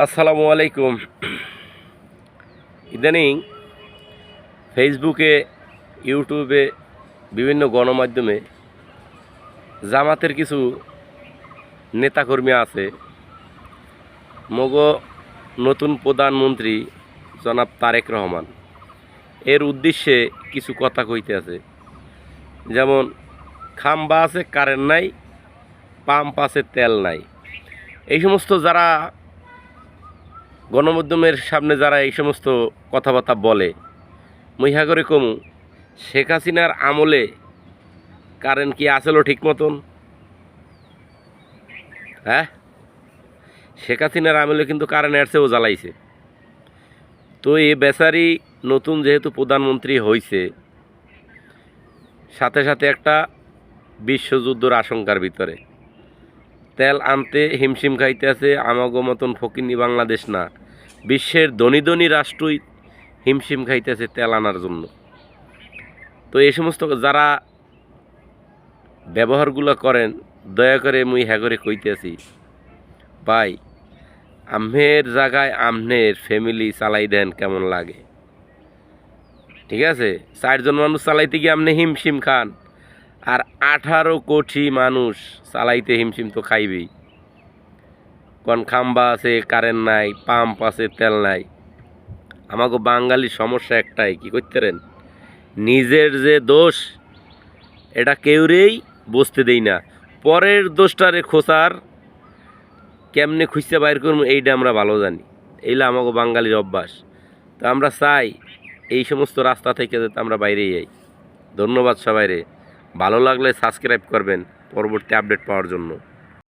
আসসালামু আলাইকুম। ইদানিং ফেসবুকে, ইউটিউবে, বিভিন্ন গণমাধ্যমে জামাতের কিছু নেতাকর্মী আছে, মগ নতুন প্রধানমন্ত্রী জনাব তারেক রহমান এর উদ্দেশ্যে কিছু কথা কইতে আছে। যেমন খাম্বা আছে কারেন্ট নাই, পাম্প আছে তেল নাই। এই সমস্ত যারা গণমাধ্যমের সামনে যারা এই সমস্ত কথাবার্তা বলে, মুইহা করে কমু শেখ হাসিনার আমলে কারেন্ট কি আসলো ঠিক মতন? হ্যাঁ, শেখ হাসিনার আমলে কিন্তু কারেন্ট এরছেও জ্বালাইছে। তো এ বেচারি নতুন যেহেতু প্রধানমন্ত্রী হয়েছে, সাথে সাথে একটা বিশ্বযুদ্ধর আশঙ্কার ভিতরে তেল আনতে হিমশিম খাইতে আছে। আমাগো মতন ফকিনি বাংলাদেশ না, বিশ্বের ধনী ধনী রাষ্ট্রই হিমশিম খাইতেছে তেল আনার জন্য। তো এই সমস্ত যারা ব্যবহারগুলো করেন, দয়া করে মুই হ্যাগরে কইতেছি, ভাই আমনের জায়গায় আমনের ফ্যামিলি চালাই দেন কেমন লাগে? ঠিক আছে, 4 জন মানুষ চালাইতে গিয়ে আপনি হিমশিম খান, আর 18 কোটি মানুষ চালাইতে হিমশিম তো খাইবেই। কোন খাম্বা আছে কারেন্ট নাই, পাম্প আছে তেল নাই। আমাকে বাঙালির সমস্যা একটাই, কি করতেন, নিজের যে দোষ এটা কেউরেই বুঝতে দেই না, পরের দোষটারে খোঁচার কেমনে খুঁজতে বাইর করবো এইটা আমরা ভালো জানি। এইলা আমাকে বাঙালির অভ্যাস। তো আমরা চাই এই সমস্ত রাস্তা থেকে যাতে আমরা বাইরে যাই। ধন্যবাদ সবাইরে। ভালো লাগলে সাবস্ক্রাইব করবেন পরবর্তী আপডেট পাওয়ার জন্য।